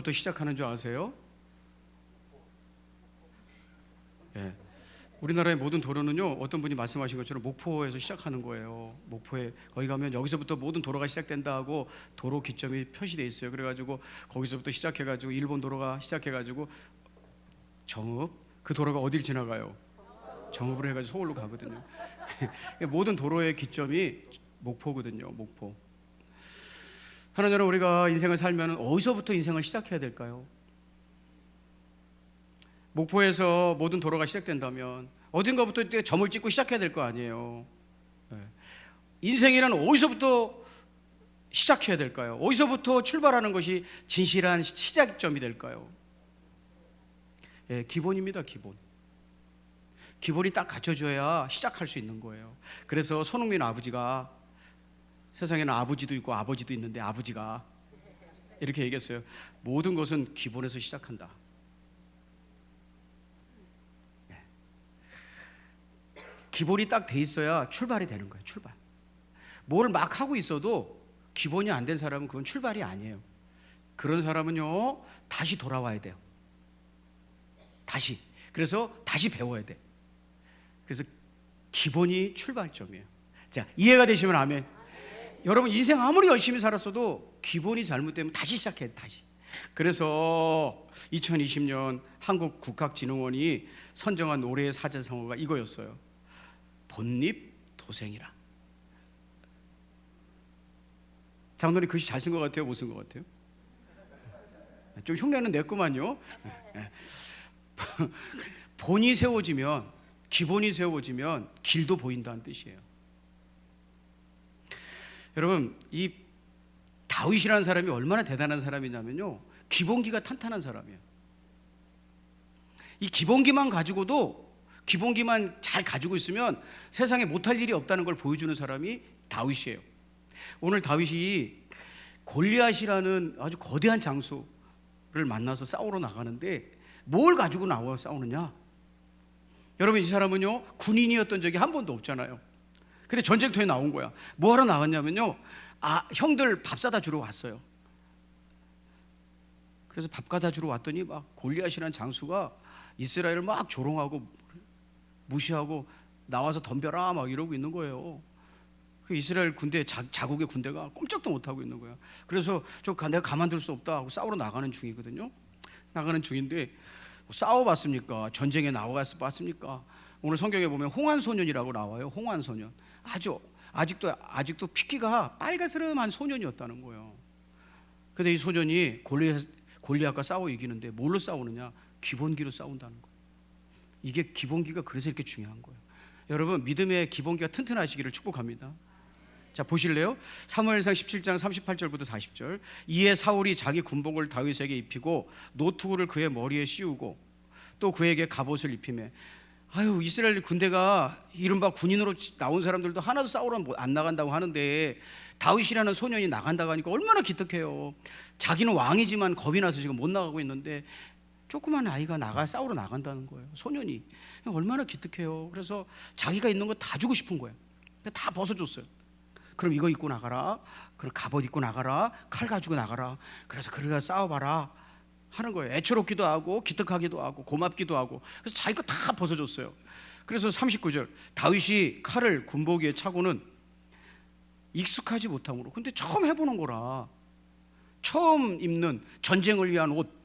어디서부터 시작하는 줄 아세요? 예. 우리나라의 모든 도로는요, 어떤 분이 말씀하신 것처럼 목포에서 시작하는 거예요. 목포에 거기 가면 여기서부터 모든 도로가 시작된다 하고 도로 기점이 표시돼 있어요. 그래가지고 거기서부터 시작해가지고 일본 도로가 시작해가지고 정읍, 그 도로가 어딜 지나가요? 정읍으로 해가지고 서울로 가거든요. 모든 도로의 기점이 목포거든요. 목포. 하나님, 우리가 인생을 살면 어디서부터 인생을 시작해야 될까요? 목포에서 모든 도로가 시작된다면 어딘가부터 점을 찍고 시작해야 될 거 아니에요. 인생이란 어디서부터 시작해야 될까요? 어디서부터 출발하는 것이 진실한 시작점이 될까요? 기본입니다. 기본이 딱 갖춰져야 시작할 수 있는 거예요. 그래서 손흥민 아버지가, 세상에는 아버지도 있고 아버지도 있는데 아버지가 이렇게 얘기했어요. 모든 것은 기본에서 시작한다. 기본이 딱 돼 있어야 출발이 되는 거예요. 출발. 뭘 막 하고 있어도 기본이 안 된 사람은 그건 출발이 아니에요. 그런 사람은요, 다시 돌아와야 돼요. 다시. 그래서 다시 배워야 돼. 그래서 기본이 출발점이에요. 자, 이해가 되시면 아멘. 여러분, 인생 아무리 열심히 살았어도 기본이 잘못되면 다시 시작해야 돼. 다시. 그래서 2020년 한국국학진흥원이 선정한 올해의 사자성어가 이거였어요. 본립도생이라. 장로님 글씨 잘 쓴 것 같아요? 못 쓴 것 같아요? 좀 흉내는 냈구만요. 본이 세워지면, 기본이 세워지면 길도 보인다는 뜻이에요. 여러분, 이 다윗이라는 사람이 얼마나 대단한 사람이냐면요, 기본기가 탄탄한 사람이에요. 이 기본기만 가지고도, 기본기만 잘 가지고 있으면 세상에 못할 일이 없다는 걸 보여주는 사람이 다윗이에요. 오늘 다윗이 골리앗이라는 아주 거대한 장수를 만나서 싸우러 나가는데 뭘 가지고 나와 싸우느냐? 여러분, 이 사람은요, 군인이었던 적이 한 번도 없잖아요. 근데 전쟁터에 나온 거야. 뭐 하러 나갔냐면요, 형들 밥 사다 주러 왔어요. 그래서 밥 갖다 주러 왔더니 막 골리앗이라는 장수가 이스라엘을 막 조롱하고 무시하고 나와서 덤벼라 막 이러고 있는 거예요. 그 이스라엘 군대, 자국의 군대가 꼼짝도 못하고 있는 거예요. 그래서 내가 가만둘 수 없다 하고 싸우러 나가는 중이거든요. 나가는 중인데, 싸워봤습니까? 전쟁에 나와봤습니까? 오늘 성경에 보면 홍한소년이라고 나와요. 홍한소년. 아직도 피키가 빨가스름한 소년이었다는 거예요. 근데 이 소년이 골리앗과 싸워 이기는데 뭘로 싸우느냐? 기본기로 싸운다는 거예요. 이게 기본기가 그래서 이렇게 중요한 거예요. 여러분, 믿음의 기본기가 튼튼하시기를 축복합니다. 자, 보실래요? 사무엘상 17장 38절부터 40절. 이에 사울이 자기 군복을 다윗에게 입히고 노투구를 그의 머리에 씌우고 또 그에게 갑옷을 입히매, 이스라엘 군대가 이른바 군인으로 나온 사람들도 하나도 싸우러 안 나간다고 하는데 다윗이라는 소년이 나간다고 하니까 얼마나 기특해요. 자기는 왕이지만 겁이 나서 지금 못 나가고 있는데 조그만 아이가 싸우러 나간다는 거예요. 소년이 얼마나 기특해요. 그래서 자기가 있는 거 다 주고 싶은 거예요. 다 벗어줬어요. 그럼 이거 입고 나가라, 그럼 갑옷 입고 나가라, 칼 가지고 나가라. 그래서 그래가 싸워봐라 하는 거예요. 애처롭기도 하고 기특하기도 하고 고맙기도 하고. 그래서 자기 거 다 벗어줬어요. 그래서 39절, 다윗이 칼을 군복 위에 차고는 익숙하지 못함으로, 근데 처음 해보는 거라, 처음 입는 전쟁을 위한 옷,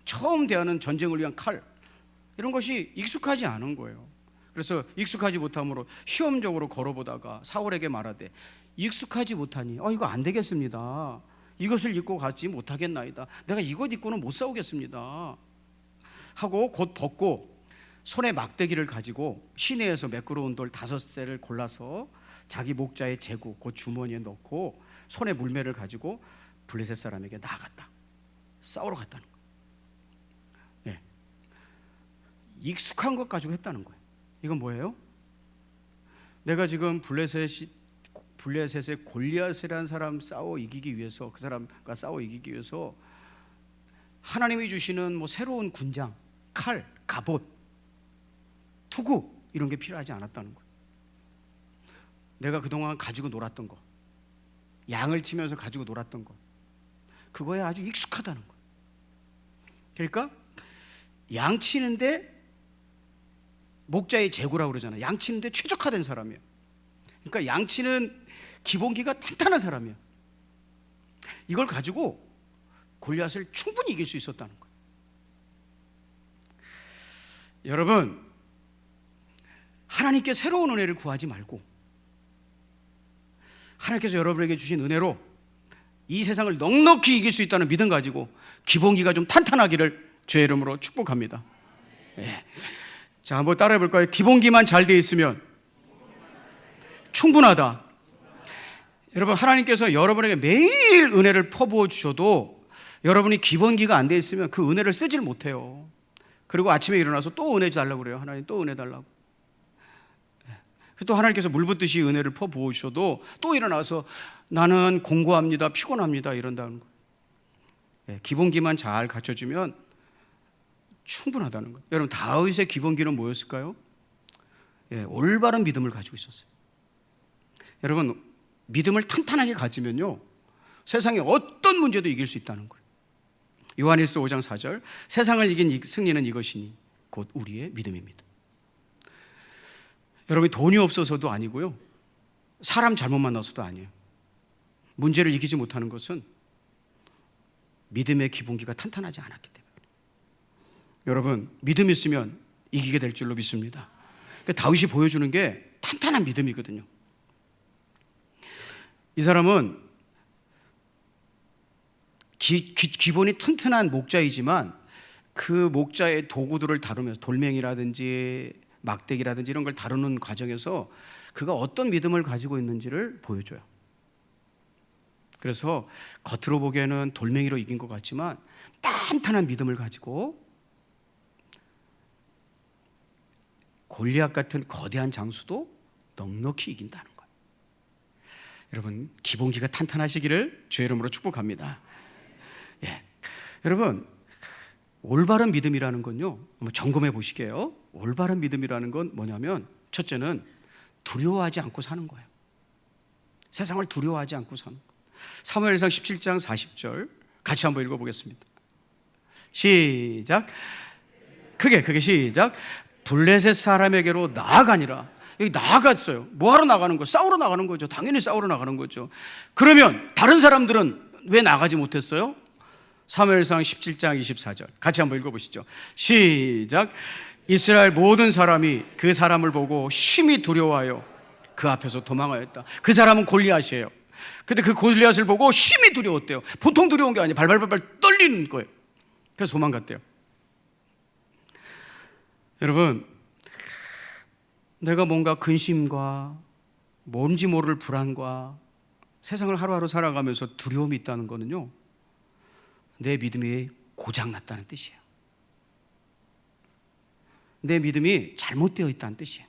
처음 대하는 전쟁을 위한 칼, 이런 것이 익숙하지 않은 거예요. 그래서 익숙하지 못함으로 시험적으로 걸어보다가 사울에게 말하되, 익숙하지 못하니 이거 안 되겠습니다. 이것을 입고 가지 못하겠나이다. 내가 이것 입고는 못 싸우겠습니다 하고 곧 벗고 손에 막대기를 가지고 시내에서 매끄러운 돌 5쇠를 골라서 자기 목자의 제구 곧 주머니에 넣고 손에 물매를 가지고 블레셋 사람에게 나아갔다. 싸우러 갔다는 거예요. 익숙한 것 가지고 했다는 거예요. 이건 뭐예요? 내가 지금 블레셋의 골리앗이라는 사람 싸워 이기기 위해서, 그 사람과 싸워 이기기 위해서 하나님이 주시는 새로운 군장, 칼, 갑옷, 투구 이런 게 필요하지 않았다는 거예요. 내가 그동안 가지고 놀았던 거, 양을 치면서 가지고 놀았던 거, 그거에 아주 익숙하다는 거예요. 그러니까 양치는데 목자의 제구라고 그러잖아요. 양치는데 최적화된 사람이에요. 그러니까 양치는 기본기가 탄탄한 사람이에요. 이걸 가지고 골리앗을 충분히 이길 수 있었다는 거예요. 여러분, 하나님께 새로운 은혜를 구하지 말고 하나님께서 여러분에게 주신 은혜로 이 세상을 넉넉히 이길 수 있다는 믿음 가지고 기본기가 좀 탄탄하기를 주의 이름으로 축복합니다. 예. 자, 한번 따라해 볼까요? 기본기만 잘 돼 있으면 충분하다. 여러분, 하나님께서 여러분에게 매일 은혜를 퍼부어 주셔도 여러분이 기본기가 안 돼 있으면 그 은혜를 쓰질 못해요. 그리고 아침에 일어나서 또 은혜 달라고 그래요. 하나님 또 은혜 달라고. 또 하나님께서 물 붓듯이 은혜를 퍼부어 주셔도 또 일어나서 나는 공고합니다, 피곤합니다 이런다는 거예요. 기본기만 잘 갖춰주면 충분하다는 거예요. 여러분, 다윗의 기본기는 뭐였을까요? 올바른 믿음을 가지고 있었어요. 여러분, 믿음을 탄탄하게 가지면요 세상의 어떤 문제도 이길 수 있다는 거예요. 요한일서 5장 4절, 세상을 이긴 승리는 이것이니 곧 우리의 믿음입니다. 여러분이 돈이 없어서도 아니고요, 사람 잘못 만나서도 아니에요. 문제를 이기지 못하는 것은 믿음의 기본기가 탄탄하지 않았기 때문에. 여러분, 믿음 있으면 이기게 될 줄로 믿습니다. 그러니까 다윗이 보여주는 게 탄탄한 믿음이거든요. 이 사람은 기본이 튼튼한 목자이지만 그 목자의 도구들을 다루면서 돌멩이라든지 막대기라든지 이런 걸 다루는 과정에서 그가 어떤 믿음을 가지고 있는지를 보여줘요. 그래서 겉으로 보기에는 돌멩이로 이긴 것 같지만 탄탄한 믿음을 가지고 골리앗 같은 거대한 장수도 넉넉히 이긴다는 거예요. 여러분, 기본기가 탄탄하시기를 주의 이름으로 축복합니다. 예. 여러분, 올바른 믿음이라는 건요, 한번 점검해 보시게요. 올바른 믿음이라는 건 뭐냐면, 첫째는 두려워하지 않고 사는 거예요. 세상을 두려워하지 않고 사는 거예요. 사무엘상 17장 40절 같이 한번 읽어보겠습니다. 시작. 크게 시작. 블레셋 사람에게로 나아가니라. 여기 나아갔어요. 뭐하러 나가는 거예요? 싸우러 나가는 거죠. 당연히 싸우러 나가는 거죠. 그러면 다른 사람들은 왜 나가지 못했어요? 사무엘상 17장 24절 같이 한번 읽어보시죠. 시작. 이스라엘 모든 사람이 그 사람을 보고 심히 두려워하여 그 앞에서 도망하였다. 그 사람은 골리앗이에요. 근데 그 골리앗을 보고 심히 두려웠대요. 보통 두려운 게 아니에요. 발발발발 떨리는 거예요. 그래서 도망갔대요. 여러분, 내가 뭔가 근심과 뭔지 모를 불안과 세상을 하루하루 살아가면서 두려움이 있다는 거는요, 내 믿음이 고장났다는 뜻이에요. 내 믿음이 잘못되어 있다는 뜻이에요.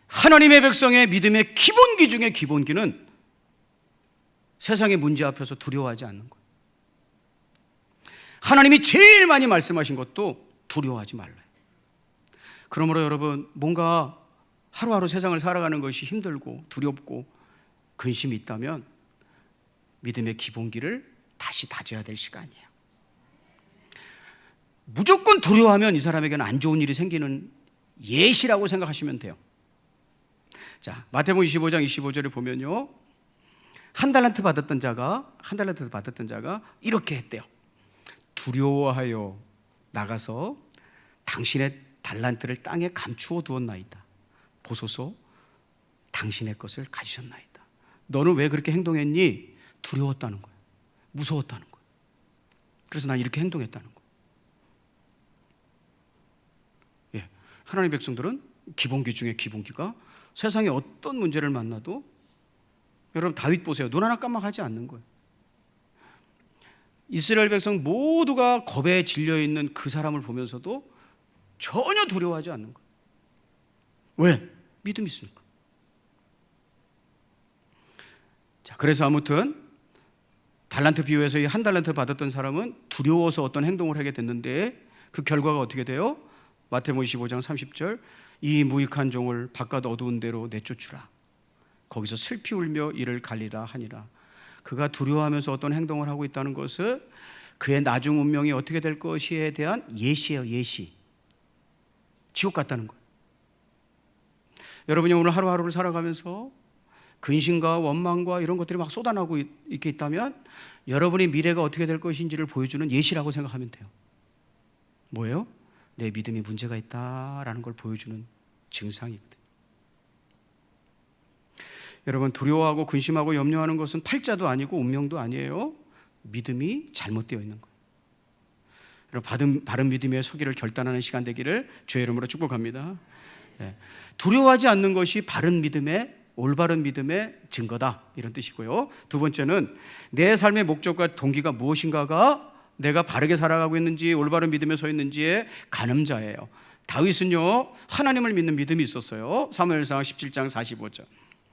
하나님의 백성의 믿음의 기본기 중에 기본기는 세상의 문제 앞에서 두려워하지 않는 거예요. 하나님이 제일 많이 말씀하신 것도 두려워하지 말라요. 그러므로 여러분, 뭔가 하루하루 세상을 살아가는 것이 힘들고 두렵고 근심이 있다면 믿음의 기본기를 다시 다져야 될 시간이에요. 무조건 두려워하면 이 사람에게는 안 좋은 일이 생기는 예시라고 생각하시면 돼요. 자, 마태복음 25장 25절에 보면요, 한 달란트 받았던 자가 이렇게 했대요. 두려워하여 나가서 당신의 달란트를 땅에 감추어 두었나이다. 보소서, 당신의 것을 가지셨나이다. 너는 왜 그렇게 행동했니? 두려웠다는 거예요. 무서웠다는 거예요. 그래서 난 이렇게 행동했다는 거예요. 예, 하나님의 백성들은 기본기 중에 기본기가 세상에 어떤 문제를 만나도, 여러분 다윗 보세요. 눈 하나 깜빡하지 않는 거예요. 이스라엘 백성 모두가 겁에 질려있는 그 사람을 보면서도 전혀 두려워하지 않는 거예요. 왜? 믿음이 있으니까. 자, 그래서 아무튼 달란트 비유에서 이 한 달란트 받았던 사람은 두려워서 어떤 행동을 하게 됐는데 그 결과가 어떻게 돼요? 마태복음 25장 30절, 이 무익한 종을 바깥 어두운 데로 내쫓으라. 거기서 슬피 울며 이를 갈리라 하니라. 그가 두려워하면서 어떤 행동을 하고 있다는 것을 그의 나중 운명이 어떻게 될 것이에 대한 예시예요. 예시. 지옥 같다는 거예요. 여러분이 오늘 하루하루를 살아가면서 근심과 원망과 이런 것들이 막 쏟아나고 있게 있다면 여러분의 미래가 어떻게 될 것인지를 보여주는 예시라고 생각하면 돼요. 뭐예요? 내 믿음이 문제가 있다라는 걸 보여주는 증상이거든요. 여러분, 두려워하고 근심하고 염려하는 것은 팔자도 아니고 운명도 아니에요. 믿음이 잘못되어 있는 거예요. 여러분, 바른 믿음의 서기를 결단하는 시간 되기를 주의 이름으로 축복합니다. 두려워하지 않는 것이 바른 믿음의, 올바른 믿음의 증거다, 이런 뜻이고요. 두 번째는 내 삶의 목적과 동기가 무엇인가가 내가 바르게 살아가고 있는지 올바른 믿음에 서 있는지의 가늠자예요. 다윗은요, 하나님을 믿는 믿음이 있었어요. 사무엘상 17장 45절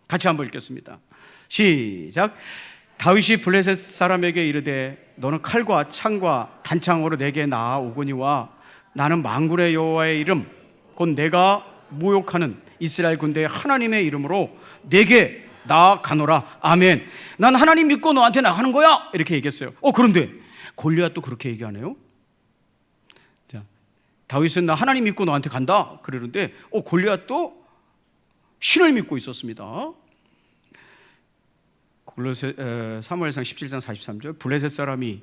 같이 한번 읽겠습니다. 시작. 다윗이 블레셋 사람에게 이르되 너는 칼과 창과 단창으로 내게 나아오거니와 나는 만군의 여호와의 이름 곧 내가 모욕하는 이스라엘 군대의 하나님의 이름으로 내게 나아가노라. 아멘. 난 하나님 믿고 너한테 나가는 거야, 이렇게 얘기했어요. 그런데 골리앗도 그렇게 얘기하네요. 자, 다윗은 나 하나님 믿고 너한테 간다 그러는데 골리앗도 신을 믿고 있었습니다. 사무엘상 17장 43절 블레셋 사람이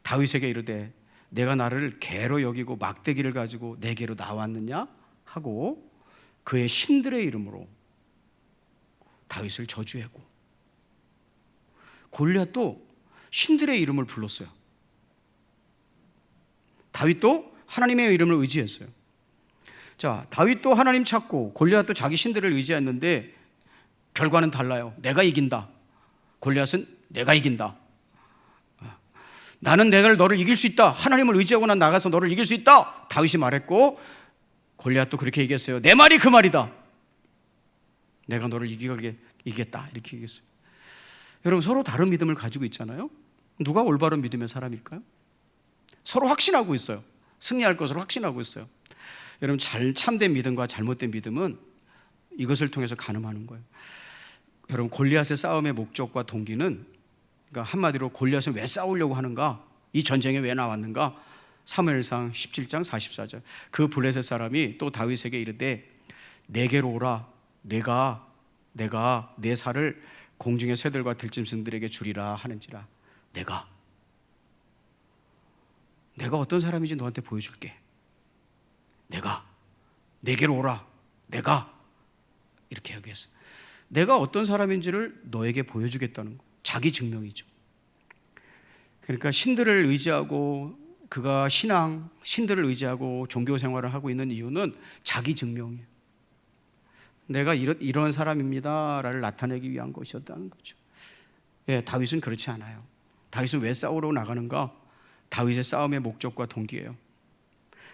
다윗에게 이르되 내가 나를 개로 여기고 막대기를 가지고 내게로 나왔느냐 하고 그의 신들의 이름으로 다윗을 저주하고, 골리앗도 신들의 이름을 불렀어요. 다윗도 하나님의 이름을 의지했어요. 자, 다윗도 하나님 찾고 골리앗도 자기 신들을 의지했는데 결과는 달라요. 내가 이긴다. 골리앗은 내가 이긴다. 나는 너를 이길 수 있다. 하나님을 의지하고 난 나가서 너를 이길 수 있다. 다윗이 말했고 골리앗도 그렇게 얘기했어요. 내 말이 그 말이다. 내가 너를 이기겠다. 이렇게 얘기했어요. 여러분, 서로 다른 믿음을 가지고 있잖아요. 누가 올바른 믿음의 사람일까요? 서로 확신하고 있어요. 승리할 것으로 확신하고 있어요. 여러분, 참된 믿음과 잘못된 믿음은 이것을 통해서 가늠하는 거예요. 여러분, 골리앗의 싸움의 목적과 동기는, 그러니까 한마디로 골리앗은 왜 싸우려고 하는가, 이 전쟁에 왜 나왔는가. 사무엘상 17장 44절 그 블레셋 사람이 또 다윗에게 이르되 내게로 오라. 내가 내 살을 공중의 새들과 들짐승들에게 주리라 하는지라. 내가 어떤 사람인지 너한테 보여줄게. 내게로 오라. 내가 이렇게 얘기했어. 내가 어떤 사람인지를 너에게 보여주겠다는 거. 자기 증명이죠. 그러니까 신들을 의지하고 그가 신들을 의지하고 종교 생활을 하고 있는 이유는 자기 증명이에요. 내가 이런 사람입니다를 나타내기 위한 것이었다는 거죠. 다윗은 그렇지 않아요. 다윗은 왜 싸우러 나가는가? 다윗의 싸움의 목적과 동기예요.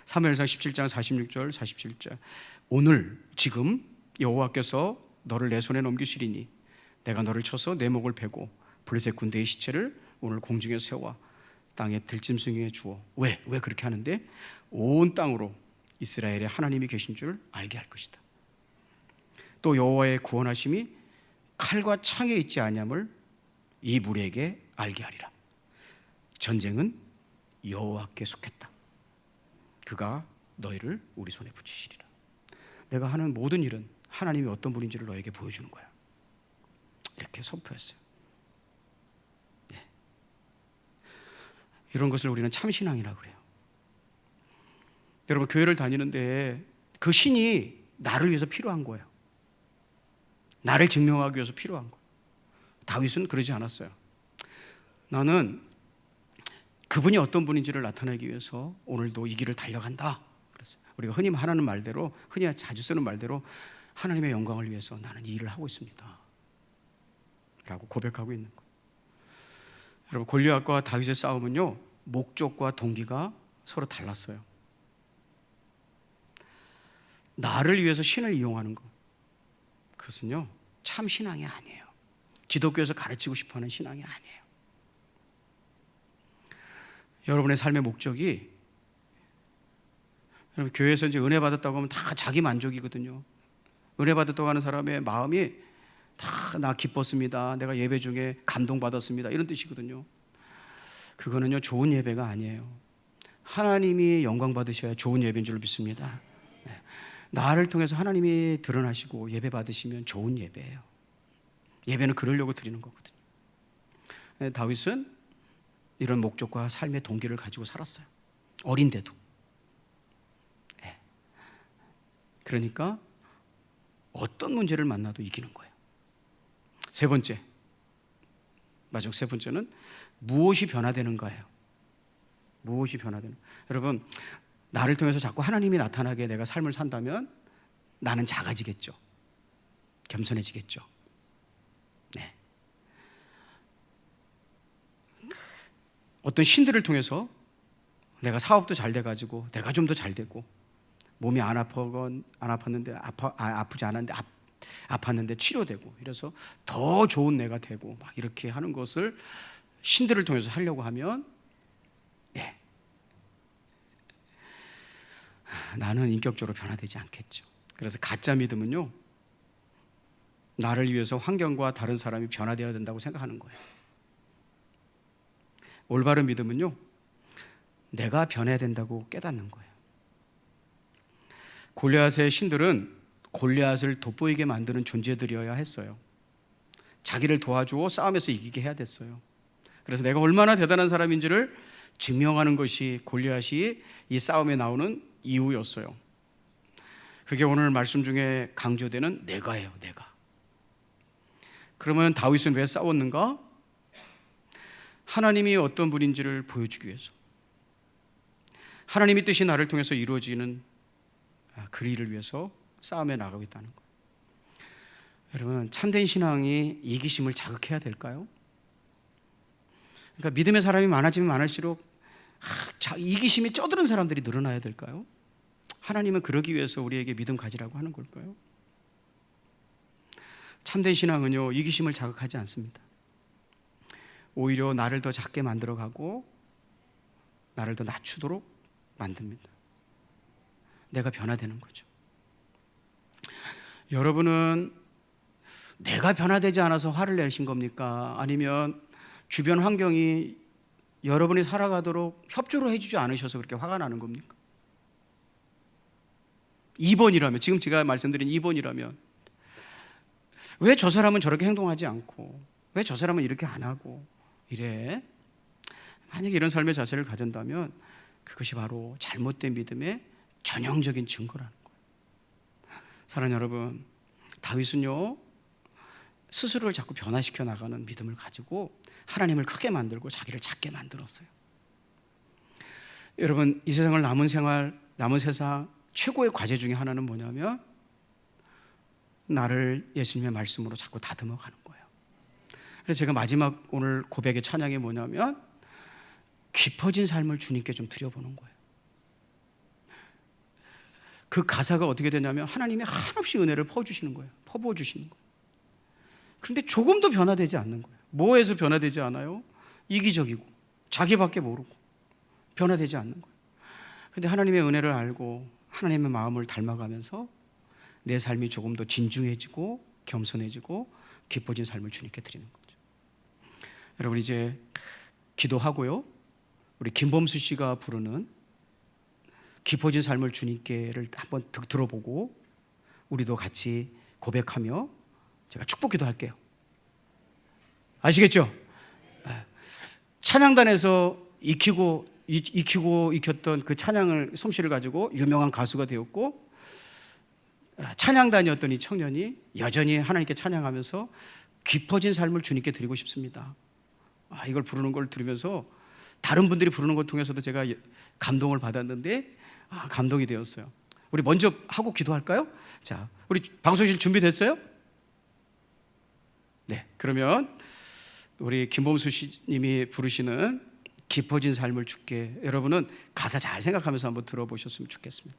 사무엘상 17장 46절 47절 오늘 지금 여호와께서 너를 내 손에 넘기시리니 내가 너를 쳐서 내 목을 베고 블레셋 군대의 시체를 오늘 공중에 세워 땅에 들짐승에게 주어. 왜 그렇게 하는데? 온 땅으로 이스라엘의 하나님이 계신 줄 알게 할 것이다. 또 여호와의 구원하심이 칼과 창에 있지 아니함을 이 무리에게 알게 하리라. 전쟁은 여호와께 속했다. 그가 너희를 우리 손에 붙이시리라. 내가 하는 모든 일은 하나님이 어떤 분인지를 너에게 보여주는 거야. 이렇게 선포했어요. 이런 것을 우리는 참신앙이라고 그래요. 여러분, 교회를 다니는데 그 신이 나를 위해서 필요한 거예요. 나를 증명하기 위해서 필요한 거예요. 다윗은 그러지 않았어요. 나는 그분이 어떤 분인지를 나타내기 위해서 오늘도 이 길을 달려간다. 그랬어요. 우리가 흔히 하는 말대로, 흔히 자주 쓰는 말대로 하나님의 영광을 위해서 나는 이 일을 하고 있습니다 라고 고백하고 있는 거예요. 여러분, 골리앗과 다윗의 싸움은요, 목적과 동기가 서로 달랐어요. 나를 위해서 신을 이용하는 것, 그것은요 참 신앙이 아니에요. 기독교에서 가르치고 싶어하는 신앙이 아니에요. 여러분의 삶의 목적이, 여러분, 교회에서 이제 은혜 받았다고 하면 다 자기 만족이거든요. 은혜 받았다고 하는 사람의 마음이 다 나 기뻤습니다, 내가 예배 중에 감동받았습니다, 이런 뜻이거든요. 그거는요 좋은 예배가 아니에요. 하나님이 영광 받으셔야 좋은 예배인 줄 믿습니다. 나를 통해서 하나님이 드러나시고 예배 받으시면 좋은 예배예요. 예배는 그러려고 드리는 거거든요. 다윗은 이런 목적과 삶의 동기를 가지고 살았어요. 어린데도. 그러니까 어떤 문제를 만나도 이기는 거예요. 세 번째, 마지막 세 번째는 무엇이 변화되는가예요. 무엇이 변화되는? 여러분, 나를 통해서 자꾸 하나님이 나타나게 내가 삶을 산다면 나는 작아지겠죠. 겸손해지겠죠. 네. 어떤 신들을 통해서 내가 사업도 잘 돼가지고 내가 좀 더 잘 되고 몸이 안 아팠는데 아프지 않았는데 아팠는데 치료되고 이래서 더 좋은 내가 되고 막 이렇게 하는 것을 신들을 통해서 하려고 하면 나는 인격적으로 변화되지 않겠죠. 그래서 가짜 믿음은요 나를 위해서 환경과 다른 사람이 변화되어야 된다고 생각하는 거예요. 올바른 믿음은요 내가 변해야 된다고 깨닫는 거예요. 골리앗의 신들은 골리앗을 돋보이게 만드는 존재들이어야 했어요. 자기를 도와주고 싸움에서 이기게 해야 됐어요. 그래서 내가 얼마나 대단한 사람인지를 증명하는 것이 골리앗이 이 싸움에 나오는 이유였어요. 그게 오늘 말씀 중에 강조되는 내가예요. 내가. 그러면 다윗은 왜 싸웠는가? 하나님이 어떤 분인지를 보여주기 위해서, 하나님의 뜻이 나를 통해서 이루어지는 그 일을 위해서 싸움에 나가고 있다는 거예요. 여러분, 참된 신앙이 이기심을 자극해야 될까요? 그러니까 믿음의 사람이 많아지면 많을수록 이기심이 쩌드는 사람들이 늘어나야 될까요? 하나님은 그러기 위해서 우리에게 믿음 가지라고 하는 걸까요? 참된 신앙은요 이기심을 자극하지 않습니다. 오히려 나를 더 작게 만들어가고 나를 더 낮추도록 만듭니다. 내가 변화되는 거죠. 여러분은 내가 변화되지 않아서 화를 내신 겁니까? 아니면 주변 환경이 여러분이 살아가도록 협조를 해주지 않으셔서 그렇게 화가 나는 겁니까? 2번이라면, 지금 제가 말씀드린 2번이라면 왜 저 사람은 저렇게 행동하지 않고 왜 저 사람은 이렇게 안 하고 이래? 만약에 이런 삶의 자세를 가진다면 그것이 바로 잘못된 믿음의 전형적인 증거라는 거예요. 사랑하는 여러분, 다윗은요 스스로를 자꾸 변화시켜 나가는 믿음을 가지고 하나님을 크게 만들고 자기를 작게 만들었어요. 여러분, 이 세상을 남은 세상 최고의 과제 중에 하나는 뭐냐면 나를 예수님의 말씀으로 자꾸 다듬어 가는 거예요. 그래서 제가 마지막 오늘 고백의 찬양이 뭐냐면 깊어진 삶을 주님께 좀 드려보는 거예요. 그 가사가 어떻게 되냐면 하나님이 한없이 은혜를 퍼주시는 거예요. 퍼부어 주시는 거예요. 그런데 조금도 변화되지 않는 거예요. 뭐에서 변화되지 않아요? 이기적이고 자기밖에 모르고 변화되지 않는 거예요. 그런데 하나님의 은혜를 알고 하나님의 마음을 닮아가면서 내 삶이 조금 더 진중해지고 겸손해지고 깊어진 삶을 주님께 드리는 거죠. 여러분, 이제 기도하고요, 우리 김범수 씨가 부르는 깊어진 삶을 주님께를 한번 들어보고 우리도 같이 고백하며 제가 축복 기도할게요. 아시겠죠? 찬양단에서 익혔던 그 찬양을 솜씨를 가지고 유명한 가수가 되었고, 찬양단이었던 이 청년이 여전히 하나님께 찬양하면서 깊어진 삶을 주님께 드리고 싶습니다. 이걸 부르는 걸 들으면서 다른 분들이 부르는 걸 통해서도 제가 감동을 받았는데 감동이 되었어요. 우리 먼저 하고 기도할까요? 자, 우리 방송실 준비됐어요? 네, 그러면 우리 김범수 님이 부르시는 깊어진 삶을 주께, 여러분은 가사 잘 생각하면서 한번 들어보셨으면 좋겠습니다.